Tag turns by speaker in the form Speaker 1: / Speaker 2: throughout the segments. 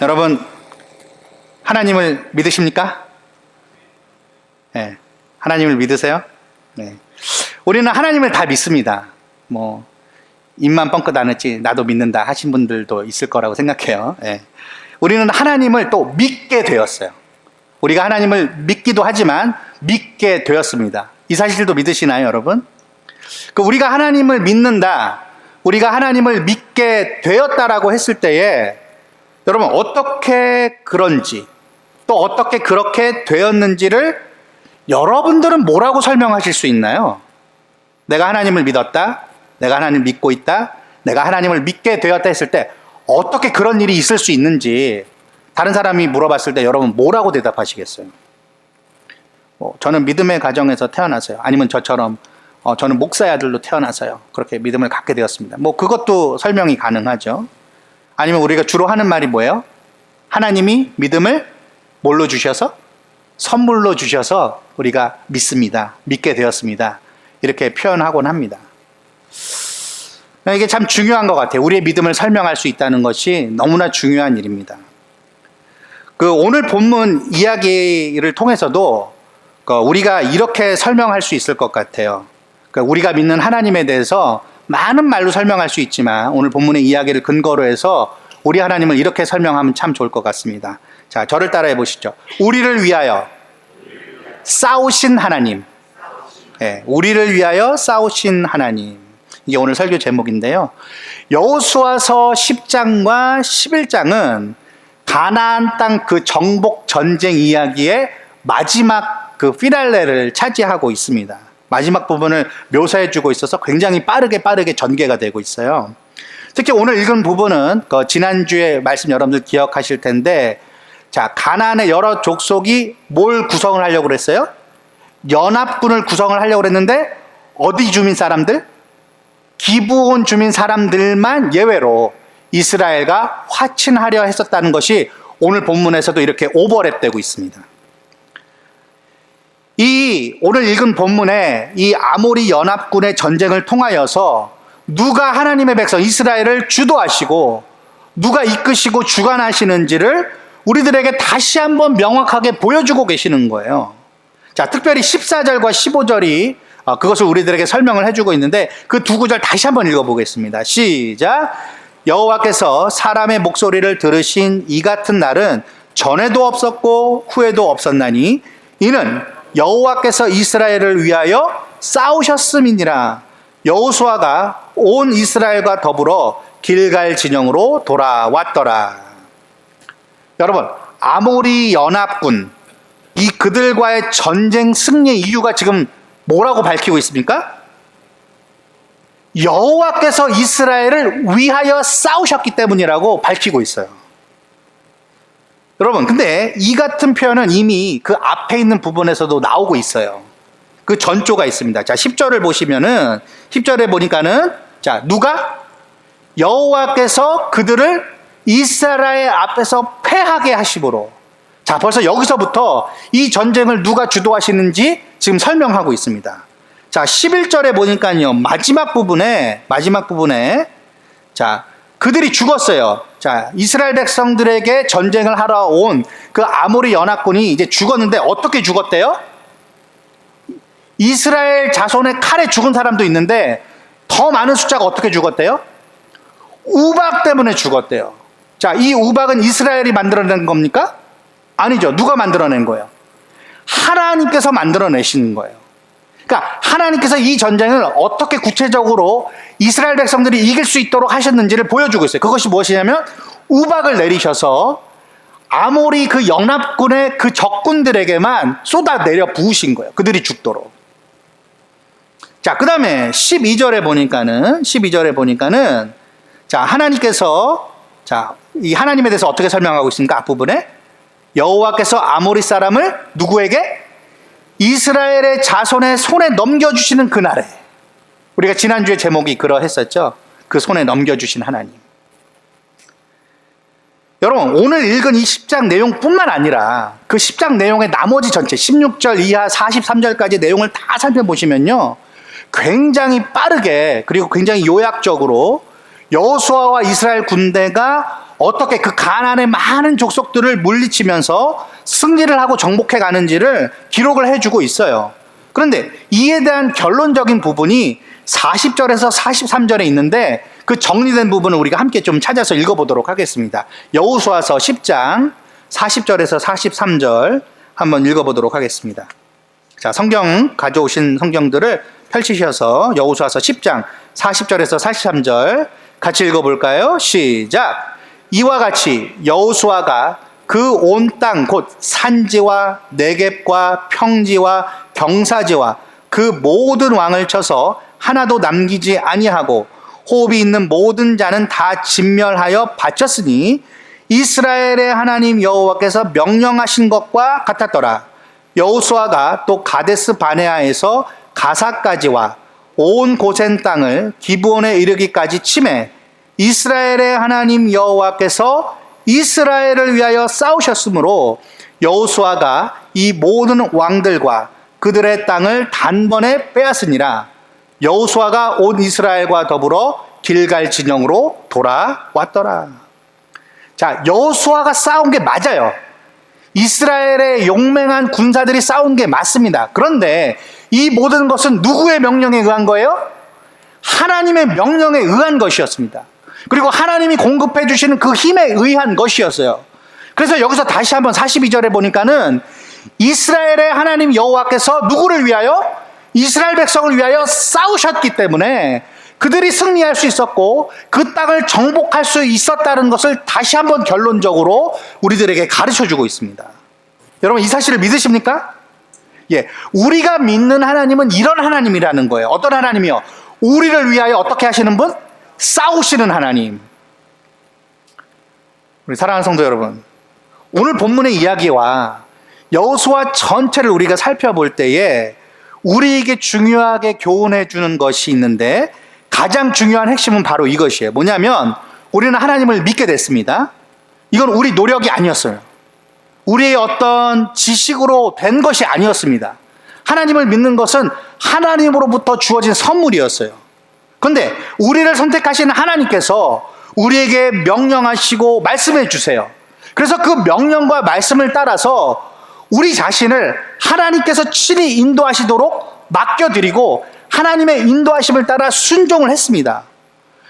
Speaker 1: 여러분, 하나님을 믿으십니까? 네. 하나님을 믿으세요? 네. 우리는 하나님을 다 믿습니다. 입만 뻥끗 안 했지 나도 믿는다 하신 분들도 있을 거라고 생각해요. 네. 우리는 하나님을 또 믿게 되었어요. 우리가 하나님을 믿기도 하지만 믿게 되었습니다. 이 사실도 믿으시나요, 여러분? 우리가 하나님을 믿는다, 우리가 하나님을 믿게 되었다라고 했을 때에 여러분 어떻게 그런지, 또 어떻게 그렇게 되었는지를 여러분들은 뭐라고 설명하실 수 있나요? 내가 하나님을 믿었다, 내가 하나님을 믿고 있다, 내가 하나님을 믿게 되었다 했을 때 어떻게 그런 일이 있을 수 있는지 다른 사람이 물어봤을 때 여러분 뭐라고 대답하시겠어요? 저는 믿음의 가정에서 태어나서요, 아니면 저처럼 저는 목사의 아들로 태어나서요 그렇게 믿음을 갖게 되었습니다. 그것도 설명이 가능하죠. 아니면 우리가 주로 하는 말이 뭐예요? 하나님이 믿음을 뭘로 주셔서? 선물로 주셔서 우리가 믿습니다, 믿게 되었습니다, 이렇게 표현하곤 합니다. 이게 참 중요한 것 같아요. 우리의 믿음을 설명할 수 있다는 것이 너무나 중요한 일입니다. 오늘 본문 이야기를 통해서도 우리가 이렇게 설명할 수 있을 것 같아요. 우리가 믿는 하나님에 대해서 많은 말로 설명할 수 있지만 오늘 본문의 이야기를 근거로 해서 우리 하나님을 이렇게 설명하면 참 좋을 것 같습니다. 자, 저를 따라해 보시죠. 우리를 위하여 싸우신 하나님. 네, 우리를 위하여 싸우신 하나님. 이게 오늘 설교 제목인데요. 여호수아서 10장과 11장은 가나안 땅 그 정복 전쟁 이야기의 마지막 피날레를 차지하고 있습니다. 마지막 부분을 묘사해 주고 있어서 굉장히 빠르게 전개가 되고 있어요. 특히 오늘 읽은 부분은 지난주에 말씀 여러분들 기억하실 텐데, 자, 가나안의 여러 족속이 뭘 구성을 하려고 그랬어요? 연합군을 구성을 하려고 그랬는데 어디 주민 사람들? 기브온 주민 사람들만 예외로 이스라엘과 화친하려 했었다는 것이 오늘 본문에서도 이렇게 오버랩되고 있습니다. 이 오늘 읽은 본문에 이 아모리 연합군의 전쟁을 통하여서 누가 하나님의 백성 이스라엘을 주도하시고 누가 이끄시고 주관하시는지를 우리들에게 다시 한번 명확하게 보여주고 계시는 거예요. 자, 특별히 14절과 15절이 그것을 우리들에게 설명을 해주고 있는데 그 두 구절 다시 한번 읽어보겠습니다. 시작. 여호와께서 사람의 목소리를 들으신 이 같은 날은 전에도 없었고 후에도 없었나니 이는 여호와께서 이스라엘을 위하여 싸우셨음이니라. 여호수아가 온 이스라엘과 더불어 길갈 진영으로 돌아왔더라. 여러분, 아모리 연합군, 이 그들과의 전쟁 승리의 이유가 지금 뭐라고 밝히고 있습니까? 여호와께서 이스라엘을 위하여 싸우셨기 때문이라고 밝히고 있어요. 여러분, 근데 이 같은 표현은 이미 그 앞에 있는 부분에서도 나오고 있어요. 그 전조가 있습니다. 자, 10절을 보시면은 10절에 보니까는 자, 누가? 여호와께서 그들을 이스라엘 앞에서 패하게 하심으로. 자, 벌써 여기서부터 이 전쟁을 누가 주도하시는지 지금 설명하고 있습니다. 자, 11절에 보니까요, 마지막 부분에 자, 그들이 죽었어요. 자, 이스라엘 백성들에게 전쟁을 하러 온 그 아모리 연합군이 이제 죽었는데 어떻게 죽었대요? 이스라엘 자손의 칼에 죽은 사람도 있는데 더 많은 숫자가 어떻게 죽었대요? 우박 때문에 죽었대요. 자, 이 우박은 이스라엘이 만들어낸 겁니까? 아니죠. 누가 만들어낸 거예요? 하나님께서 만들어내시는 거예요. 그러니까 하나님께서 이 전쟁을 어떻게 구체적으로 이스라엘 백성들이 이길 수 있도록 하셨는지를 보여주고 있어요. 그것이 무엇이냐면 우박을 내리셔서 아모리 그 연합군의 그 적군들에게만 쏟아내려 부으신 거예요. 그들이 죽도록. 자, 그 다음에 12절에 보니까는 자, 하나님께서 자, 이 하나님에 대해서 어떻게 설명하고 있습니까? 앞부분에 여호와께서 아모리 사람을 누구에게? 이스라엘의 자손의 손에 넘겨주시는 그날에. 우리가 지난주에 제목이 그러했었죠. 그 손에 넘겨주신 하나님. 여러분, 오늘 읽은 이 10장 내용뿐만 아니라 그 10장 내용의 나머지 전체 16절 이하 43절까지 내용을 다 살펴보시면요, 굉장히 빠르게 그리고 굉장히 요약적으로 여호수아와 이스라엘 군대가 어떻게 그 가나안의 많은 족속들을 물리치면서 승리를 하고 정복해 가는지를 기록을 해주고 있어요. 그런데 이에 대한 결론적인 부분이 40절에서 43절에 있는데 그 정리된 부분을 우리가 함께 좀 찾아서 읽어보도록 하겠습니다. 여호수아서 10장 40절에서 43절 한번 읽어보도록 하겠습니다. 자, 성경 가져오신 성경들을 펼치셔서 여호수아서 10장 40절에서 43절 같이 읽어볼까요? 시작! 이와 같이 여호수아가 그 온 땅 곧 산지와 네겝과 평지와 경사지와 그 모든 왕을 쳐서 하나도 남기지 아니하고 호흡이 있는 모든 자는 다 진멸하여 바쳤으니 이스라엘의 하나님 여호와께서 명령하신 것과 같았더라. 여호수아가 또 가데스 바네아에서 가사까지와 온 고센 땅을 기브온에 이르기까지 치매 이스라엘의 하나님 여호와께서 이스라엘을 위하여 싸우셨으므로 여호수아가 이 모든 왕들과 그들의 땅을 단번에 빼앗으니라. 여호수아가 온 이스라엘과 더불어 길갈 진영으로 돌아왔더라. 자, 여호수아가 싸운 게 맞아요. 이스라엘의 용맹한 군사들이 싸운 게 맞습니다. 그런데 이 모든 것은 누구의 명령에 의한 거예요? 하나님의 명령에 의한 것이었습니다. 그리고 하나님이 공급해 주시는 그 힘에 의한 것이었어요. 그래서 여기서 다시 한번 42절에 보니까는 이스라엘의 하나님 여호와께서 누구를 위하여? 이스라엘 백성을 위하여 싸우셨기 때문에 그들이 승리할 수 있었고 그 땅을 정복할 수 있었다는 것을 다시 한번 결론적으로 우리들에게 가르쳐주고 있습니다. 여러분, 이 사실을 믿으십니까? 예, 우리가 믿는 하나님은 이런 하나님이라는 거예요. 어떤 하나님이요? 우리를 위하여 어떻게 하시는 분? 싸우시는 하나님. 우리 사랑하는 성도 여러분, 오늘 본문의 이야기와 여호수아 전체를 우리가 살펴볼 때에 우리에게 중요하게 교훈해 주는 것이 있는데 가장 중요한 핵심은 바로 이것이에요. 뭐냐면 우리는 하나님을 믿게 됐습니다. 이건 우리 노력이 아니었어요. 우리의 어떤 지식으로 된 것이 아니었습니다. 하나님을 믿는 것은 하나님으로부터 주어진 선물이었어요. 그런데 우리를 선택하시는 하나님께서 우리에게 명령하시고 말씀해 주세요. 그래서 그 명령과 말씀을 따라서 우리 자신을 하나님께서 친히 인도하시도록 맡겨드리고 하나님의 인도하심을 따라 순종을 했습니다.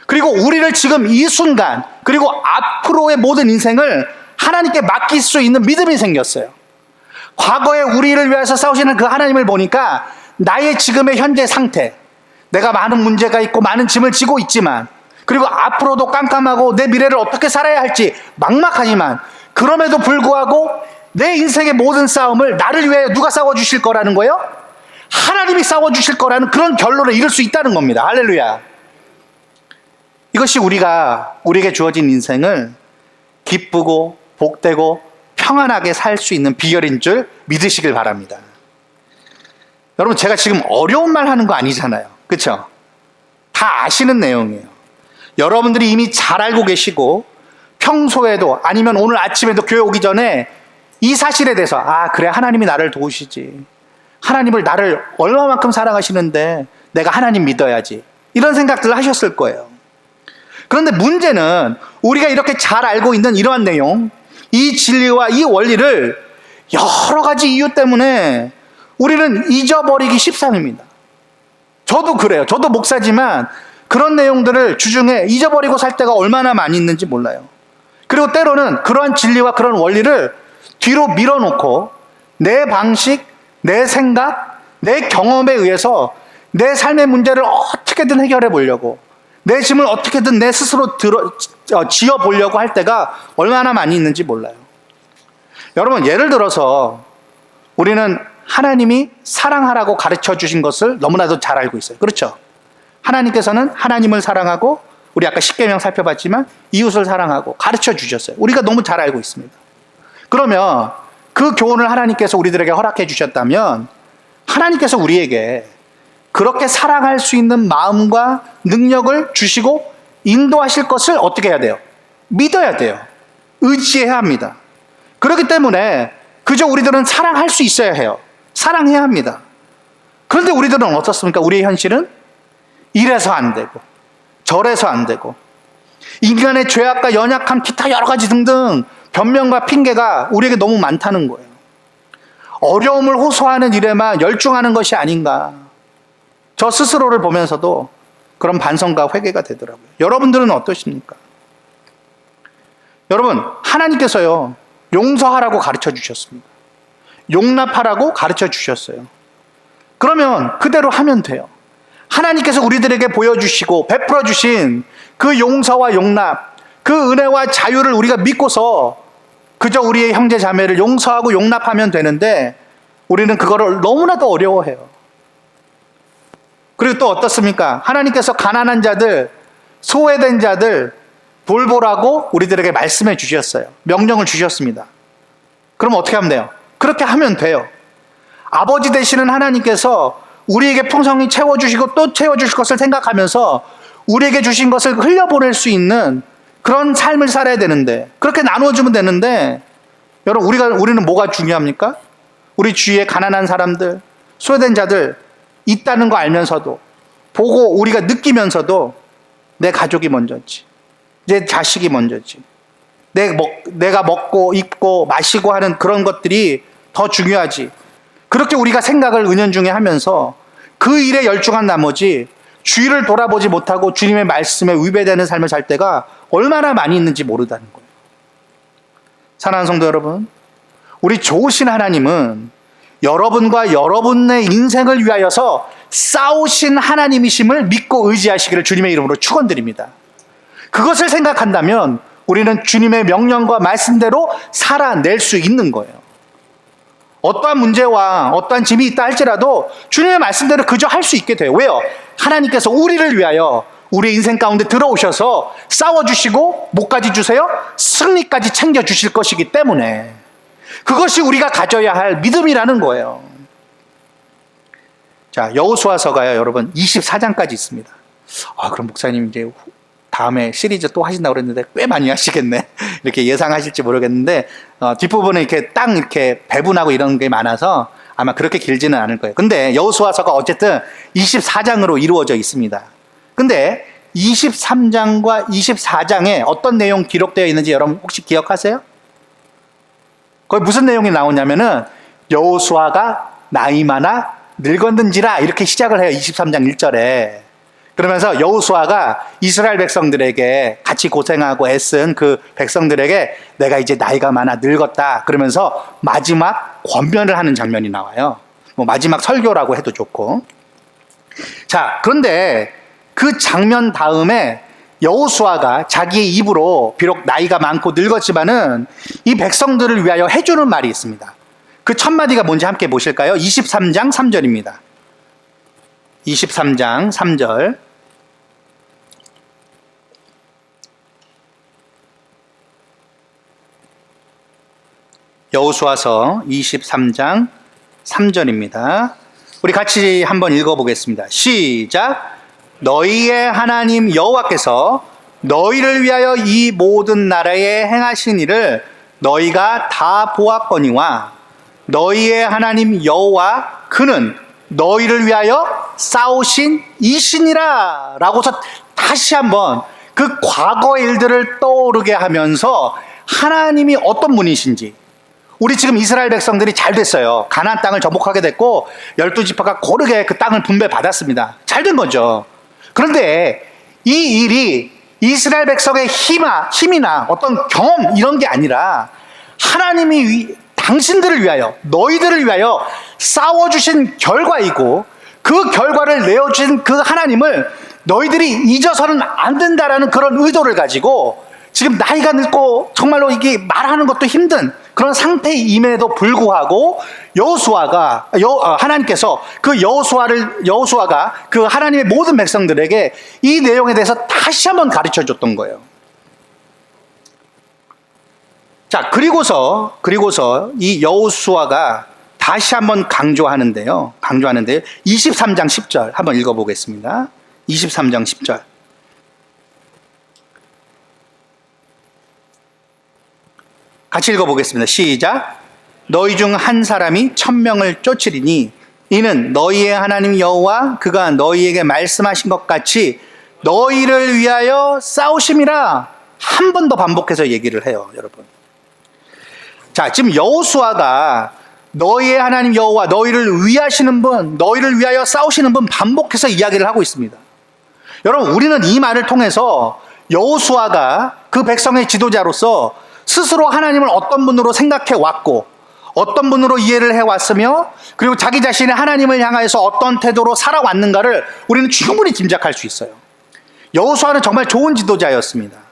Speaker 1: 그리고 우리를 지금 이 순간 그리고 앞으로의 모든 인생을 하나님께 맡길 수 있는 믿음이 생겼어요. 과거에 우리를 위해서 싸우시는 그 하나님을 보니까 나의 지금의 현재 상태, 내가 많은 문제가 있고 많은 짐을 지고 있지만 그리고 앞으로도 깜깜하고 내 미래를 어떻게 살아야 할지 막막하지만 그럼에도 불구하고 내 인생의 모든 싸움을 나를 위해 누가 싸워주실 거라는 거예요? 하나님이 싸워주실 거라는 그런 결론에 이를 수 있다는 겁니다. 할렐루야. 이것이 우리에게 주어진 인생을 기쁘고 복되고 평안하게 살 수 있는 비결인 줄 믿으시길 바랍니다. 여러분, 제가 지금 어려운 말 하는 거 아니잖아요. 그렇죠? 다 아시는 내용이에요. 여러분들이 이미 잘 알고 계시고 평소에도 아니면 오늘 아침에도 교회 오기 전에 이 사실에 대해서 그래, 하나님이 나를 도우시지. 하나님을 나를 얼마만큼 사랑하시는데 내가 하나님 믿어야지. 이런 생각들을 하셨을 거예요. 그런데 문제는 우리가 이렇게 잘 알고 있는 이러한 내용, 이 진리와 이 원리를 여러 가지 이유 때문에 우리는 잊어버리기 십상입니다. 저도 그래요. 저도 목사지만 그런 내용들을 주중에 잊어버리고 살 때가 얼마나 많이 있는지 몰라요. 그리고 때로는 그러한 진리와 그런 원리를 뒤로 밀어놓고 내 방식, 내 생각, 내 경험에 의해서 내 삶의 문제를 어떻게든 해결해 보려고, 내 짐을 어떻게든 내 스스로 지어보려고 할 때가 얼마나 많이 있는지 몰라요. 여러분, 예를 들어서 우리는 하나님이 사랑하라고 가르쳐 주신 것을 너무나도 잘 알고 있어요. 그렇죠? 하나님께서는 하나님을 사랑하고, 우리 아까 십계명 살펴봤지만 이웃을 사랑하고 가르쳐 주셨어요. 우리가 너무 잘 알고 있습니다. 그러면 그 교훈을 하나님께서 우리들에게 허락해 주셨다면 하나님께서 우리에게 그렇게 사랑할 수 있는 마음과 능력을 주시고 인도하실 것을 어떻게 해야 돼요? 믿어야 돼요. 의지해야 합니다. 그렇기 때문에 그저 우리들은 사랑할 수 있어야 해요. 사랑해야 합니다. 그런데 우리들은 어떻습니까? 우리의 현실은 이래서 안 되고 저래서 안 되고, 인간의 죄악과 연약함, 기타 여러 가지 등등 변명과 핑계가 우리에게 너무 많다는 거예요. 어려움을 호소하는 일에만 열중하는 것이 아닌가. 저 스스로를 보면서도 그런 반성과 회개가 되더라고요. 여러분들은 어떠십니까? 여러분, 하나님께서요, 용서하라고 가르쳐 주셨습니다. 용납하라고 가르쳐 주셨어요. 그러면 그대로 하면 돼요. 하나님께서 우리들에게 보여주시고 베풀어 주신 그 용서와 용납, 그 은혜와 자유를 우리가 믿고서 그저 우리의 형제 자매를 용서하고 용납하면 되는데 우리는 그거를 너무나도 어려워해요. 그리고 또 어떻습니까? 하나님께서 가난한 자들, 소외된 자들 돌보라고 우리들에게 말씀해 주셨어요. 명령을 주셨습니다. 그럼 어떻게 하면 돼요? 그렇게 하면 돼요. 아버지 되시는 하나님께서 우리에게 풍성히 채워주시고 또 채워주실 것을 생각하면서 우리에게 주신 것을 흘려보낼 수 있는 그런 삶을 살아야 되는데, 그렇게 나누어주면 되는데, 여러분, 우리는 뭐가 중요합니까? 우리 주위에 가난한 사람들, 소외된 자들 있다는 거 알면서도, 보고 우리가 느끼면서도 내 가족이 먼저지, 내 자식이 먼저지, 내가 먹고 입고 마시고 하는 그런 것들이 더 중요하지. 그렇게 우리가 생각을 은연중에 하면서 그 일에 열중한 나머지 주위를 돌아보지 못하고 주님의 말씀에 위배되는 삶을 살 때가 얼마나 많이 있는지 모르다는 거예요. 사랑하는 성도 여러분, 우리 좋으신 하나님은 여러분과 여러분의 인생을 위하여서 싸우신 하나님이심을 믿고 의지하시기를 주님의 이름으로 축원드립니다. 그것을 생각한다면 우리는 주님의 명령과 말씀대로 살아낼 수 있는 거예요. 어떠한 문제와 어떠한 짐이 있다 할지라도 주님의 말씀대로 그저 할 수 있게 돼요. 왜요? 하나님께서 우리를 위하여 우리 인생 가운데 들어오셔서 싸워주시고 목까지 주세요, 승리까지 챙겨주실 것이기 때문에 그것이 우리가 가져야 할 믿음이라는 거예요. 자, 여호수아서가요, 여러분 24장까지 있습니다. 그럼 목사님 이제 다음에 시리즈 또 하신다고 그랬는데 꽤 많이 하시겠네. 이렇게 예상하실지 모르겠는데 뒷부분에 이렇게 딱 이렇게 배분하고 이런 게 많아서 아마 그렇게 길지는 않을 거예요. 근데 여호수아서가 어쨌든 24장으로 이루어져 있습니다. 근데 23장과 24장에 어떤 내용 기록되어 있는지 여러분 혹시 기억하세요? 거기 무슨 내용이 나오냐면은 여호수아가 나이 많아 늙었는지라 이렇게 시작을 해요. 23장 1절에. 그러면서 여호수아가 이스라엘 백성들에게 같이 고생하고 애쓴 그 백성들에게 내가 이제 나이가 많아 늙었다 그러면서 마지막 권면을 하는 장면이 나와요. 뭐 마지막 설교라고 해도 좋고. 자, 그런데 그 장면 다음에 여호수아가 자기의 입으로 비록 나이가 많고 늙었지만은 이 백성들을 위하여 해주는 말이 있습니다. 그 첫 마디가 뭔지 함께 보실까요? 23장 3절입니다. 23장 3절. 여호수아서 23장 3절입니다. 우리 같이 한번 읽어보겠습니다. 시작. 너희의 하나님 여호와께서 너희를 위하여 이 모든 나라에 행하신 일을 너희가 다 보았거니와 너희의 하나님 여호와 그는 너희를 위하여 싸우신 이신이라 라고서 다시 한번 그 과거 일들을 떠오르게 하면서 하나님이 어떤 분이신지, 우리 지금 이스라엘 백성들이 잘 됐어요. 가나안 땅을 정복하게 됐고 12지파가 고르게 그 땅을 분배받았습니다. 잘 된 거죠. 그런데 이 일이 이스라엘 백성의 힘이나 어떤 경험 이런 게 아니라 하나님이 당신들을 위하여, 너희들을 위하여 싸워주신 결과이고 그 결과를 내어주신 그 하나님을 너희들이 잊어서는 안 된다라는 그런 의도를 가지고 지금 나이가 늙고 정말로 이게 말하는 것도 힘든 그런 상태임에도 불구하고 하나님께서 그 여호수아가 그 하나님의 모든 백성들에게 이 내용에 대해서 다시 한번 가르쳐 줬던 거예요. 자, 그리고서 이 여호수아가 다시 한번 강조하는데요. 23장 10절 한번 읽어보겠습니다. 23장 10절. 같이 읽어보겠습니다. 시작. 너희 중 한 사람이 1000명을 쫓으리니 이는 너희의 하나님 여호와 그가 너희에게 말씀하신 것 같이 너희를 위하여 싸우심이라. 한 번 더 반복해서 얘기를 해요, 여러분. 자, 지금 여호수아가 너희의 하나님 여호와, 너희를 위하시는 분, 너희를 위하여 싸우시는 분 반복해서 이야기를 하고 있습니다. 여러분, 우리는 이 말을 통해서 여호수아가 그 백성의 지도자로서 스스로 하나님을 어떤 분으로 생각해 왔고, 어떤 분으로 이해를 해왔으며, 그리고 자기 자신의 하나님을 향하여서 어떤 태도로 살아왔는가를 우리는 충분히 짐작할 수 있어요. 여호수아는 정말 좋은 지도자였습니다.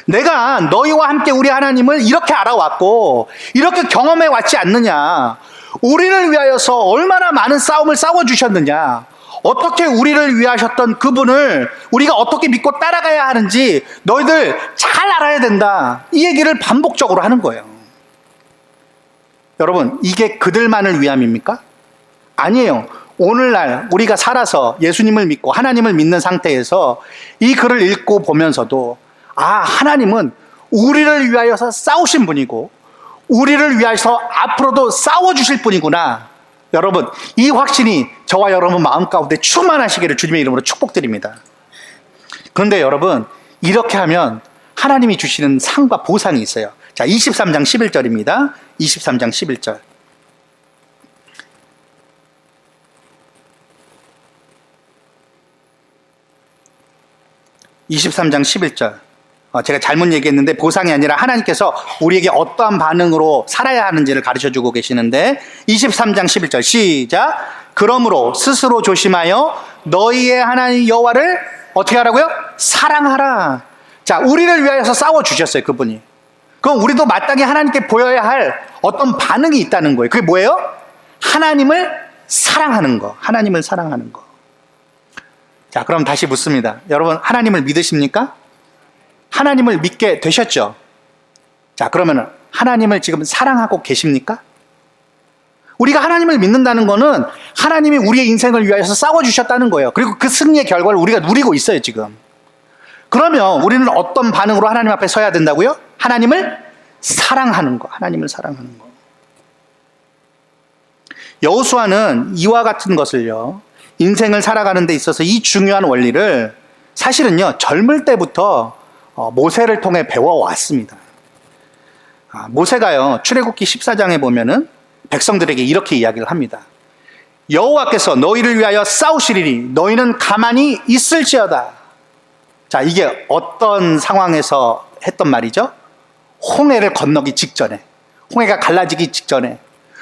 Speaker 1: 내가 너희와 함께 우리 하나님을 이렇게 알아왔고 이렇게 경험해 왔지 않느냐, 우리를 위하여서 얼마나 많은 싸움을 싸워주셨느냐, 어떻게 우리를 위하셨던 그분을 우리가 어떻게 믿고 따라가야 하는지 너희들 잘 알아야 된다, 이 얘기를 반복적으로 하는 거예요. 여러분, 이게 그들만을 위함입니까? 아니에요. 오늘날 우리가 살아서 예수님을 믿고 하나님을 믿는 상태에서 이 글을 읽고 보면서도, 아, 하나님은 우리를 위하여서 싸우신 분이고 우리를 위하여서 앞으로도 싸워주실 분이구나. 여러분, 이 확신이 저와 여러분 마음 가운데 충만하시기를 주님의 이름으로 축복드립니다. 그런데 여러분, 이렇게 하면 하나님이 주시는 상과 보상이 있어요. 자, 23장 11절입니다. 23장 11절. 23장 11절. 제가 잘못 얘기했는데 보상이 아니라 하나님께서 우리에게 어떠한 반응으로 살아야 하는지를 가르쳐주고 계시는데, 23장 11절 시작. 그러므로 스스로 조심하여 너희의 하나님 여호와를 어떻게 하라고요? 사랑하라. 자, 우리를 위하여서 싸워주셨어요, 그분이. 그럼 우리도 마땅히 하나님께 보여야 할 어떤 반응이 있다는 거예요. 그게 뭐예요? 하나님을 사랑하는 거. 하나님을 사랑하는 거. 자, 그럼 다시 묻습니다. 여러분, 하나님을 믿으십니까? 하나님을 믿게 되셨죠? 자, 그러면 하나님을 지금 사랑하고 계십니까? 우리가 하나님을 믿는다는 거는 하나님이 우리의 인생을 위하여서 싸워주셨다는 거예요. 그리고 그 승리의 결과를 우리가 누리고 있어요, 지금. 그러면 우리는 어떤 반응으로 하나님 앞에 서야 된다고요? 하나님을 사랑하는 거. 하나님을 사랑하는 거. 여호수아는 이와 같은 것을요, 인생을 살아가는 데 있어서 이 중요한 원리를 사실은요, 젊을 때부터 모세를 통해 배워왔습니다. 모세가요, 출애굽기 14장에 보면은 백성들에게 이렇게 이야기를 합니다. 여호와께서 너희를 위하여 싸우시리니 너희는 가만히 있을지어다. 자, 이게 어떤 상황에서 했던 말이죠? 홍해를 건너기 직전에, 홍해가 갈라지기 직전에,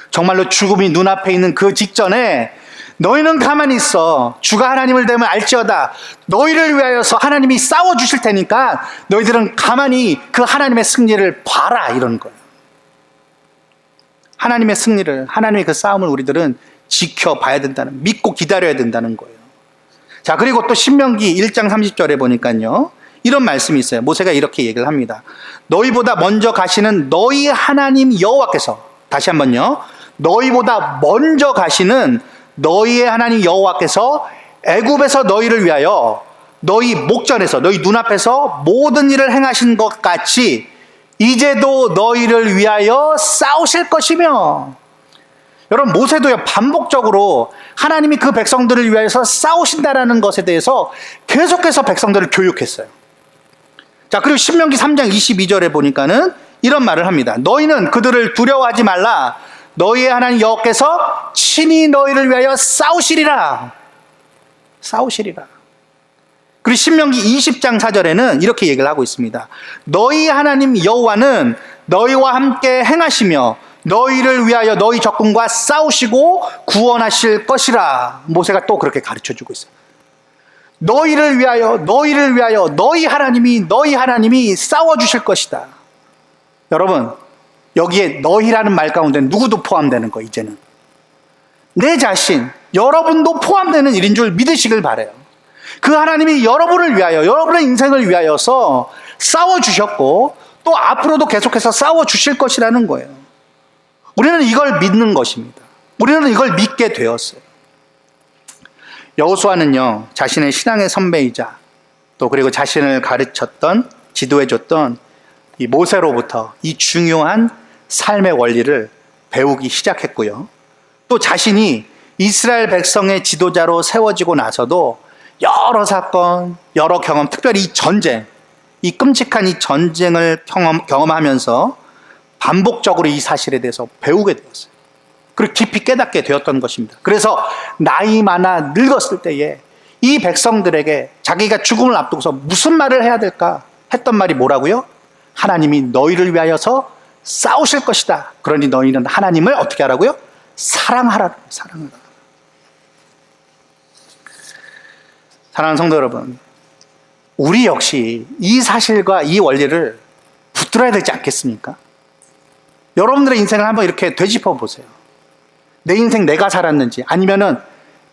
Speaker 1: 정말로 죽음이 눈앞에 있는 그 직전에 너희는 가만히 있어. 주가 하나님을 대면 알지어다. 너희를 위하여서 하나님이 싸워주실 테니까 너희들은 가만히 그 하나님의 승리를 봐라, 이런 거예요. 하나님의 승리를, 하나님의 그 싸움을 우리들은 지켜봐야 된다는, 믿고 기다려야 된다는 거예요. 자, 그리고 또 신명기 1장 30절에 보니까요, 이런 말씀이 있어요. 모세가 이렇게 얘기를 합니다. 너희보다 먼저 가시는 너희 하나님 여호와께서, 다시 한번요, 너희보다 먼저 가시는 너희의 하나님 여호와께서 애굽에서 너희를 위하여 너희 목전에서, 너희 눈앞에서 모든 일을 행하신 것 같이 이제도 너희를 위하여 싸우실 것이며. 여러분, 모세도요, 반복적으로 하나님이 그 백성들을 위하여서 싸우신다라는 것에 대해서 계속해서 백성들을 교육했어요. 자, 그리고 신명기 3장 22절에 보니까는 이런 말을 합니다. 너희는 그들을 두려워하지 말라. 너희의 하나님 여호와께서 친히 너희를 위하여 싸우시리라. 싸우시리라. 그리고 신명기 20장 4절에는 이렇게 얘기를 하고 있습니다. 너희 하나님 여호와는 너희와 함께 행하시며 너희를 위하여 너희 적군과 싸우시고 구원하실 것이라. 모세가 또 그렇게 가르쳐주고 있어요. 너희를 위하여 너희 하나님이 싸워주실 것이다. 여러분, 여기에 너희라는 말 가운데 누구도 포함되는 거, 이제는 내 자신, 여러분도 포함되는 일인 줄 믿으시길 바라요. 그 하나님이 여러분을 위하여, 여러분의 인생을 위하여서 싸워주셨고 또 앞으로도 계속해서 싸워주실 것이라는 거예요. 우리는 이걸 믿는 것입니다. 우리는 이걸 믿게 되었어요. 여호수아는요, 자신의 신앙의 선배이자 또 그리고 자신을 가르쳤던, 지도해줬던 이 모세로부터 이 중요한 삶의 원리를 배우기 시작했고요. 또 자신이 이스라엘 백성의 지도자로 세워지고 나서도 여러 사건, 여러 경험, 특별히 이 전쟁, 이 끔찍한 이 전쟁을 경험하면서 반복적으로 이 사실에 대해서 배우게 되었어요. 그리고 깊이 깨닫게 되었던 것입니다. 그래서 나이 많아 늙었을 때에 이 백성들에게 자기가 죽음을 앞두고서 무슨 말을 해야 될까 했던 말이 뭐라고요? 하나님이 너희를 위하여서 싸우실 것이다. 그러니 너희는 하나님을 어떻게 하라고요? 사랑하라. 사랑하라. 사랑하는 성도 여러분, 우리 역시 이 사실과 이 원리를 붙들어야 되지 않겠습니까? 여러분들의 인생을 한번 이렇게 되짚어 보세요. 내 인생 내가 살았는지, 아니면은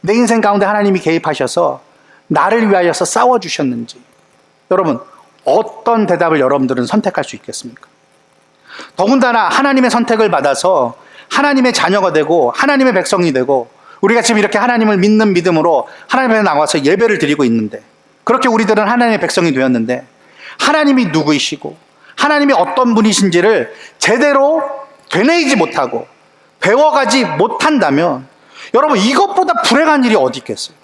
Speaker 1: 내 인생 가운데 하나님이 개입하셔서 나를 위하여서 싸워주셨는지, 여러분 어떤 대답을 여러분들은 선택할 수 있겠습니까? 더군다나 하나님의 선택을 받아서 하나님의 자녀가 되고 하나님의 백성이 되고 우리가 지금 이렇게 하나님을 믿는 믿음으로 하나님 앞에 나와서 예배를 드리고 있는데, 그렇게 우리들은 하나님의 백성이 되었는데 하나님이 누구이시고 하나님이 어떤 분이신지를 제대로 되뇌이지 못하고 배워가지 못한다면, 여러분 이것보다 불행한 일이 어디 있겠어요?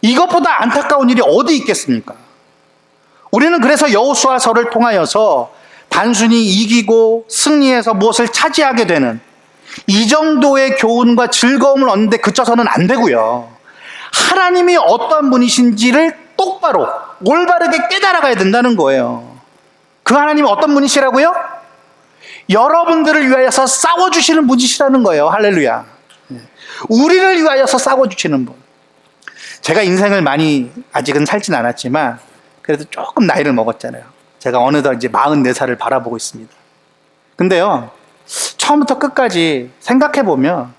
Speaker 1: 이것보다 안타까운 일이 어디 있겠습니까? 우리는 그래서 여호수아서를 통하여서 단순히 이기고 승리해서 무엇을 차지하게 되는 이 정도의 교훈과 즐거움을 얻는데 그쳐서는 안 되고요. 하나님이 어떤 분이신지를 똑바로 올바르게 깨달아가야 된다는 거예요. 그 하나님이 어떤 분이시라고요? 여러분들을 위하여서 싸워주시는 분이시라는 거예요. 할렐루야. 우리를 위하여서 싸워주시는 분. 제가 인생을 많이 아직은 살진 않았지만 그래도 조금 나이를 먹었잖아요. 제가 어느덧 이제 44살을 바라보고 있습니다. 근데요, 처음부터 끝까지 생각해보면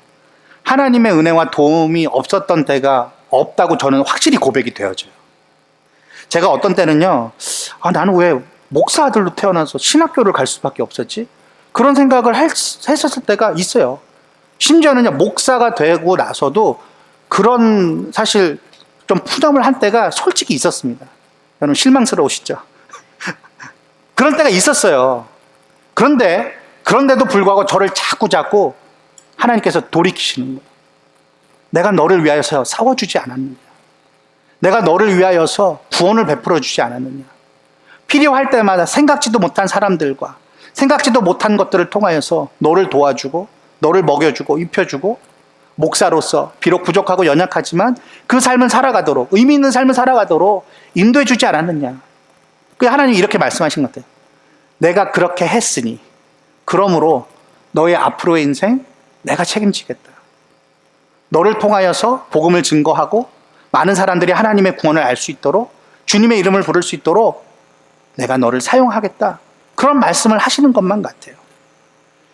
Speaker 1: 하나님의 은혜와 도움이 없었던 때가 없다고 저는 확실히 고백이 되어져요. 제가 어떤 때는요, 나는 왜 목사 아들로 태어나서 신학교를 갈 수밖에 없었지? 그런 생각을 했었을 때가 있어요. 심지어는요, 목사가 되고 나서도 그런 사실 좀 푸념을 한 때가 솔직히 있었습니다. 여러분 실망스러우시죠? 그런 때가 있었어요. 그런데도 불구하고 저를 자꾸 하나님께서 돌이키시는 거예요. 내가 너를 위하여서 싸워주지 않았느냐? 내가 너를 위하여서 구원을 베풀어 주지 않았느냐? 필요할 때마다 생각지도 못한 사람들과 생각지도 못한 것들을 통하여서 너를 도와주고 너를 먹여주고 입혀주고 목사로서 비록 부족하고 연약하지만 그 삶을 살아가도록, 의미 있는 삶을 살아가도록 인도해 주지 않았느냐? 그 하나님이 이렇게 말씀하신 것 같아요. 내가 그렇게 했으니 그러므로 너의 앞으로의 인생 내가 책임지겠다. 너를 통하여서 복음을 증거하고 많은 사람들이 하나님의 구원을 알 수 있도록, 주님의 이름을 부를 수 있도록 내가 너를 사용하겠다. 그런 말씀을 하시는 것만 같아요.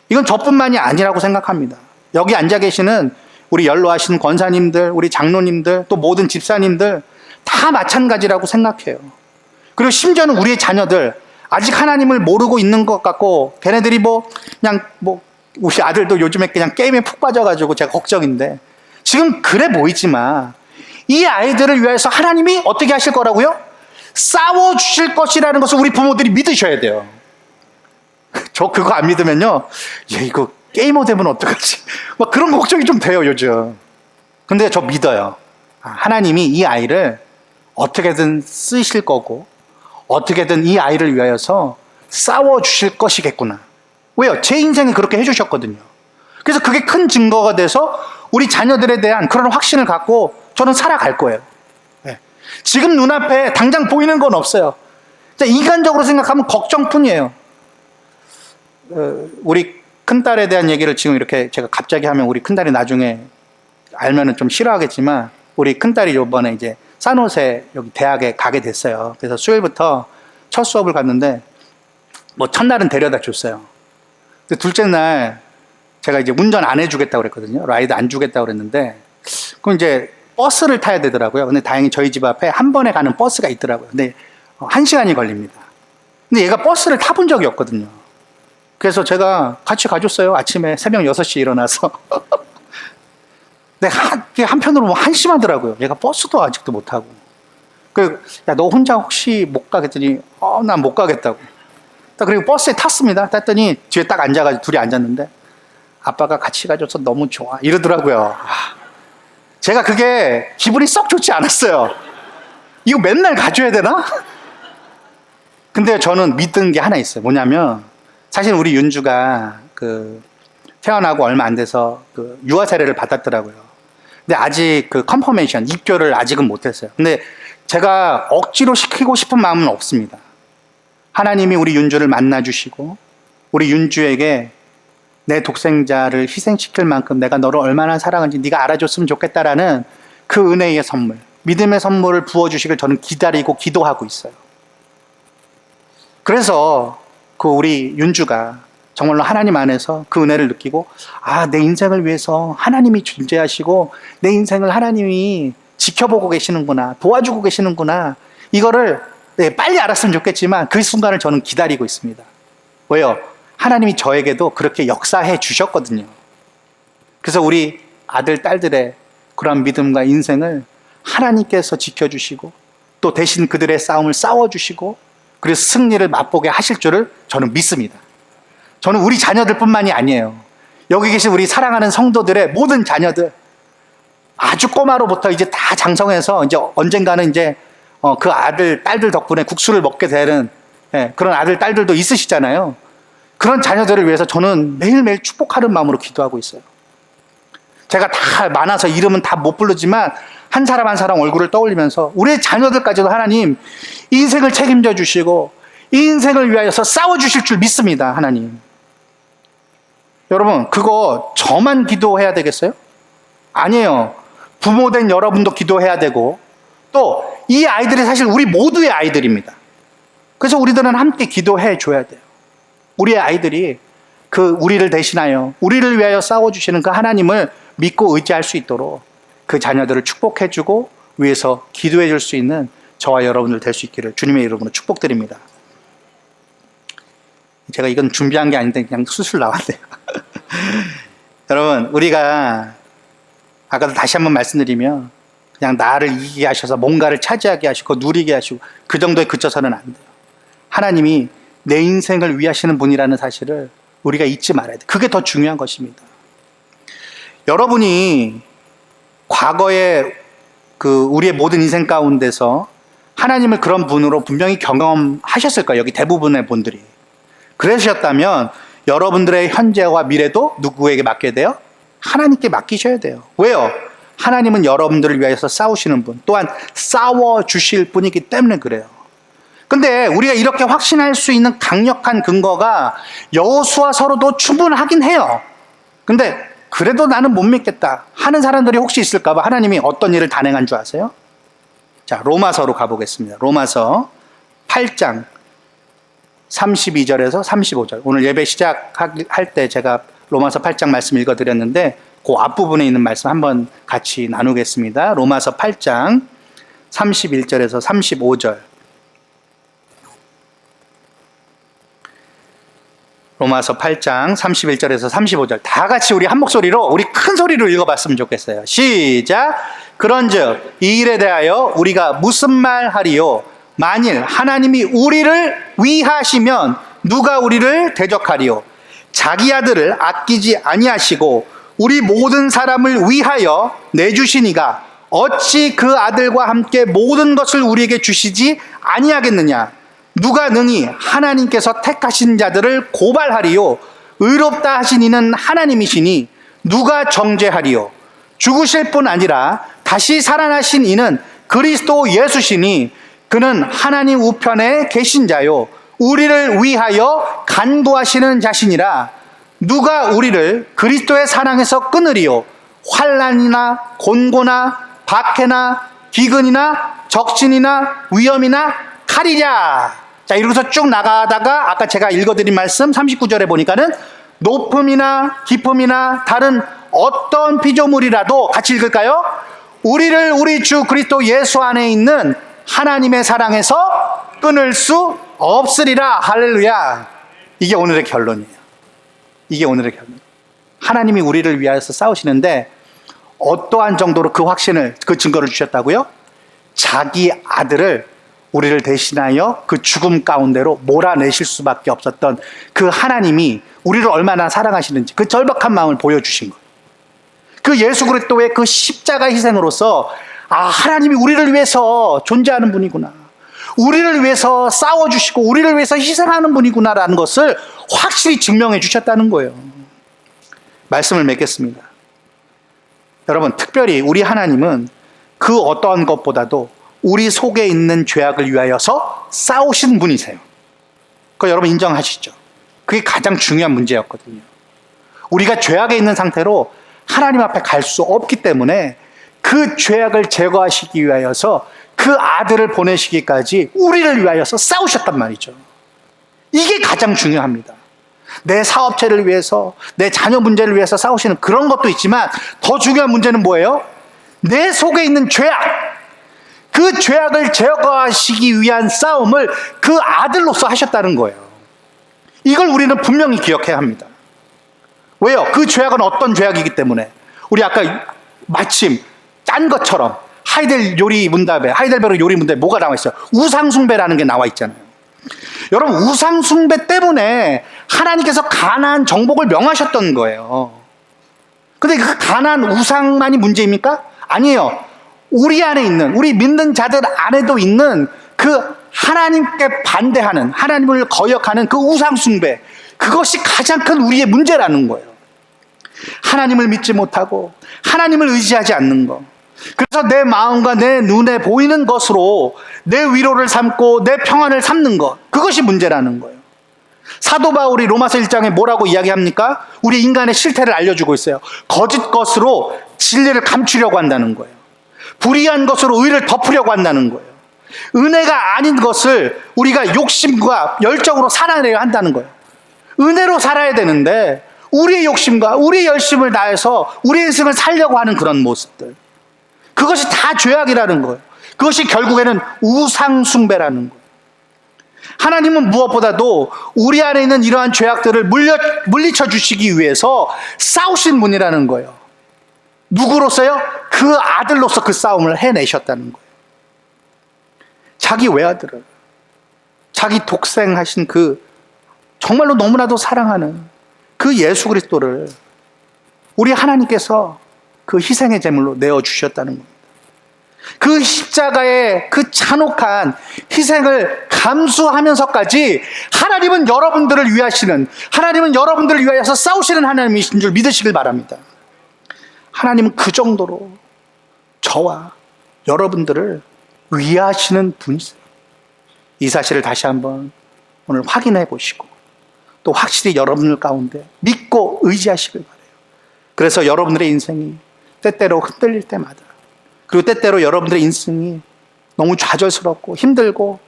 Speaker 1: 이건 저뿐만이 아니라고 생각합니다. 여기 앉아 계시는 우리 연로하신 권사님들, 우리 장로님들, 또 모든 집사님들 다 마찬가지라고 생각해요. 그리고 심지어는 우리의 자녀들 아직 하나님을 모르고 있는 것 같고, 걔네들이 우리 아들도 요즘에 그냥 게임에 푹 빠져가지고 제가 걱정인데, 지금 그래 보이지만 이 아이들을 위해서 하나님이 어떻게 하실 거라고요? 싸워주실 것이라는 것을 우리 부모들이 믿으셔야 돼요. 저 그거 안 믿으면요, 이거 게이머 되면 어떡하지? 막 그런 걱정이 좀 돼요, 요즘. 근데 저 믿어요. 하나님이 이 아이를 어떻게든 쓰실 거고, 어떻게든 이 아이를 위하여서 싸워주실 것이겠구나. 왜요? 제 인생이 그렇게 해주셨거든요. 그래서 그게 큰 증거가 돼서 우리 자녀들에 대한 그런 확신을 갖고 저는 살아갈 거예요. 네. 지금 눈앞에 당장 보이는 건 없어요. 인간적으로 생각하면 걱정뿐이에요. 우리 큰딸에 대한 얘기를 지금 이렇게 제가 갑자기 하면 우리 큰딸이 나중에 알면은 좀 싫어하겠지만, 우리 큰딸이 이번에 이제 산호세 여기 대학에 가게 됐어요. 그래서 수요일부터 첫 수업을 갔는데, 첫날은 데려다 줬어요. 근데 둘째 날 제가 이제 운전 안 해주겠다고 그랬거든요. 라이드 안 주겠다고 그랬는데, 그럼 이제 버스를 타야 되더라고요. 근데 다행히 저희 집 앞에 한 번에 가는 버스가 있더라고요. 근데 1시간이 걸립니다. 근데 얘가 버스를 타본 적이 없거든요. 그래서 제가 같이 가줬어요. 아침에 새벽 6시에 일어나서. 내가 한편으로 한심하더라고요. 얘가 버스도 아직도 못 타고. 야, 너 혼자 혹시 못 가겠더니, 난 못 가겠다고. 그리고 버스에 탔습니다. 탔더니 뒤에 딱 앉아가지고 둘이 앉았는데, 아빠가 같이 가줘서 너무 좋아. 이러더라고요. 제가 그게 기분이 썩 좋지 않았어요. 이거 맨날 가줘야 되나? 근데 저는 믿은 게 하나 있어요. 뭐냐면 사실 우리 윤주가 태어나고 얼마 안 돼서 유아 세례를 받았더라고요. 근데 아직 컨퍼메이션, 입교를 아직은 못했어요. 근데 제가 억지로 시키고 싶은 마음은 없습니다. 하나님이 우리 윤주를 만나주시고 우리 윤주에게 내 독생자를 희생시킬 만큼 내가 너를 얼마나 사랑하는지 네가 알아줬으면 좋겠다라는 그 은혜의 선물, 믿음의 선물을 부어주시길 저는 기다리고 기도하고 있어요. 그래서 우리 윤주가 정말로 하나님 안에서 그 은혜를 느끼고 내 인생을 위해서 하나님이 존재하시고 내 인생을 하나님이 지켜보고 계시는구나, 도와주고 계시는구나, 이거를 빨리 알았으면 좋겠지만 그 순간을 저는 기다리고 있습니다. 왜요? 하나님이 저에게도 그렇게 역사해 주셨거든요. 그래서 우리 아들, 딸들의 그런 믿음과 인생을 하나님께서 지켜주시고 또 대신 그들의 싸움을 싸워주시고 그래서 승리를 맛보게 하실 줄을 저는 믿습니다. 저는 우리 자녀들 뿐만이 아니에요. 여기 계신 우리 사랑하는 성도들의 모든 자녀들, 아주 꼬마로부터 이제 다 장성해서 이제 언젠가는 이제 그 아들, 딸들 덕분에 국수를 먹게 되는 그런 아들, 딸들도 있으시잖아요. 그런 자녀들을 위해서 저는 매일매일 축복하는 마음으로 기도하고 있어요. 제가 다 많아서 이름은 다 못 부르지만 한 사람 한 사람 얼굴을 떠올리면서 우리 자녀들까지도 하나님 인생을 책임져 주시고 인생을 위하여서 싸워주실 줄 믿습니다. 하나님. 여러분, 그거 저만 기도해야 되겠어요? 아니에요. 부모된 여러분도 기도해야 되고 또 이 아이들이 사실 우리 모두의 아이들입니다. 그래서 우리들은 함께 기도해 줘야 돼요. 우리의 아이들이 우리를 대신하여 우리를 위하여 싸워주시는 그 하나님을 믿고 의지할 수 있도록 그 자녀들을 축복해 주고 위해서 기도해 줄 수 있는 저와 여러분들 될 수 있기를 주님의 이름으로 축복드립니다. 제가 이건 준비한 게 아닌데 그냥 술술 나왔네요. 여러분, 우리가 아까도 다시 한번 말씀드리면 그냥 나를 이기게 하셔서 뭔가를 차지하게 하시고 누리게 하시고 그 정도에 그쳐서는 안 돼요. 하나님이 내 인생을 위하시는 분이라는 사실을 우리가 잊지 말아야 돼요. 그게 더 중요한 것입니다. 여러분이 과거에 우리의 모든 인생 가운데서 하나님을 그런 분으로 분명히 경험하셨을 거예요. 여기 대부분의 분들이. 그러셨다면 여러분들의 현재와 미래도 누구에게 맡겨야 돼요? 하나님께 맡기셔야 돼요. 왜요? 하나님은 여러분들을 위해서 싸우시는 분, 또한 싸워주실 분이기 때문에 그래요. 근데 우리가 이렇게 확신할 수 있는 강력한 근거가 여호수아서로도 충분하긴 해요. 근데 그래도 나는 못 믿겠다 하는 사람들이 혹시 있을까봐 하나님이 어떤 일을 단행한 줄 아세요? 자, 로마서로 가보겠습니다. 로마서 8장 32절에서 35절. 오늘 예배 시작할 때 제가 로마서 8장 말씀 읽어드렸는데 그 앞부분에 있는 말씀 한번 같이 나누겠습니다. 로마서 8장 31절에서 35절. 로마서 8장 31절에서 35절. 다 같이 우리 한 목소리로, 우리 큰 소리로 읽어봤으면 좋겠어요. 시작. 그런즉 이 일에 대하여 우리가 무슨 말 하리요? 만일 하나님이 우리를 위하시면 누가 우리를 대적하리요? 자기 아들을 아끼지 아니하시고 우리 모든 사람을 위하여 내주시니가 어찌 그 아들과 함께 모든 것을 우리에게 주시지 아니하겠느냐? 누가 능히 하나님께서 택하신 자들을 고발하리요? 의롭다 하신 이는 하나님이시니 누가 정죄하리요? 죽으실 뿐 아니라 다시 살아나신 이는 그리스도 예수시니 그는 하나님 우편에 계신 자요 우리를 위하여 간구하시는 자시니라. 누가 우리를 그리스도의 사랑에서 끊으리요? 환난이나 곤고나 박해나 기근이나 적신이나 위험이나 칼이랴. 자, 이러면서 쭉 나가다가 아까 제가 읽어드린 말씀 39절에 보니까는 높음이나 깊음이나 다른 어떤 피조물이라도 같이 읽을까요? 우리를 우리 주 그리스도 예수 안에 있는 하나님의 사랑에서 끊을 수 없으리라. 할렐루야. 이게 오늘의 결론이에요. 이게 오늘의 결론. 하나님이 우리를 위하여서 싸우시는데 어떠한 정도로 그 확신을, 그 증거를 주셨다고요? 자기 아들을 우리를 대신하여 그 죽음 가운데로 몰아내실 수밖에 없었던 그 하나님이 우리를 얼마나 사랑하시는지 그 절박한 마음을 보여주신 거예요. 그 예수 그리스도의 그 십자가 희생으로서 하나님이 우리를 위해서 존재하는 분이구나. 우리를 위해서 싸워주시고 우리를 위해서 희생하는 분이구나라는 것을 확실히 증명해 주셨다는 거예요. 말씀을 맺겠습니다. 여러분, 특별히 우리 하나님은 그 어떠한 것보다도 우리 속에 있는 죄악을 위하여서 싸우신 분이세요. 그거 여러분 인정하시죠? 그게 가장 중요한 문제였거든요. 우리가 죄악에 있는 상태로 하나님 앞에 갈 수 없기 때문에 그 죄악을 제거하시기 위하여서 그 아들을 보내시기까지 우리를 위하여서 싸우셨단 말이죠. 이게 가장 중요합니다. 내 사업체를 위해서, 내 자녀 문제를 위해서 싸우시는 그런 것도 있지만 더 중요한 문제는 뭐예요? 내 속에 있는 죄악, 그 죄악을 제거하시기 위한 싸움을 그 아들로서 하셨다는 거예요. 이걸 우리는 분명히 기억해야 합니다. 왜요? 그 죄악은 어떤 죄악이기 때문에. 우리 아까 마침 짠 것처럼 하이델베르 요리 문답에 뭐가 나와 있어요? 우상숭배라는 게 나와 있잖아요. 여러분, 우상숭배 때문에 하나님께서 가나안 정복을 명하셨던 거예요. 근데 그 가나안 우상만이 문제입니까? 아니에요. 우리 안에 있는, 우리 믿는 자들 안에도 있는 그 하나님께 반대하는, 하나님을 거역하는 그 우상숭배, 그것이 가장 큰 우리의 문제라는 거예요. 하나님을 믿지 못하고 하나님을 의지하지 않는 것, 그래서 내 마음과 내 눈에 보이는 것으로 내 위로를 삼고 내 평안을 삼는 것, 그것이 문제라는 거예요. 사도 바울이 로마서 1장에 뭐라고 이야기합니까? 우리 인간의 실태를 알려주고 있어요. 거짓 것으로 진리를 감추려고 한다는 거예요. 불의한 것으로 의를 덮으려고 한다는 거예요. 은혜가 아닌 것을 우리가 욕심과 열정으로 살아내야 한다는 거예요. 은혜로 살아야 되는데 우리의 욕심과 우리의 열심을 다해서 우리의 인생을 살려고 하는 그런 모습들, 그것이 다 죄악이라는 거예요. 그것이 결국에는 우상숭배라는 거예요. 하나님은 무엇보다도 우리 안에 있는 이러한 죄악들을 물리쳐 주시기 위해서 싸우신 분이라는 거예요. 누구로서요? 그 아들로서 그 싸움을 해내셨다는 거예요. 자기 외아들을, 자기 독생하신 그 정말로 너무나도 사랑하는 그 예수 그리스도를 우리 하나님께서 그 희생의 제물로 내어주셨다는 겁니다. 그 십자가의 그 잔혹한 희생을 감수하면서까지 하나님은 여러분들을 위하시는, 하나님은 여러분들을 위하여서 싸우시는 하나님이신 줄 믿으시길 바랍니다. 하나님은 그 정도로 저와 여러분들을 위하시는 분이세요. 이 사실을 다시 한번 오늘 확인해 보시고 또 확실히 여러분들 가운데 믿고 의지하시길 바라요. 그래서 여러분들의 인생이 때때로 흔들릴 때마다, 그리고 때때로 여러분들의 인생이 너무 좌절스럽고 힘들고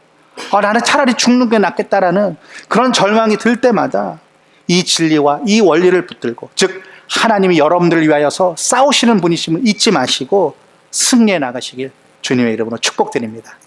Speaker 1: 나는 차라리 죽는 게 낫겠다라는 그런 절망이 들 때마다 이 진리와 이 원리를 붙들고, 즉 하나님이 여러분들을 위하여서 싸우시는 분이심을 잊지 마시고 승리해 나가시길 주님의 이름으로 축복드립니다.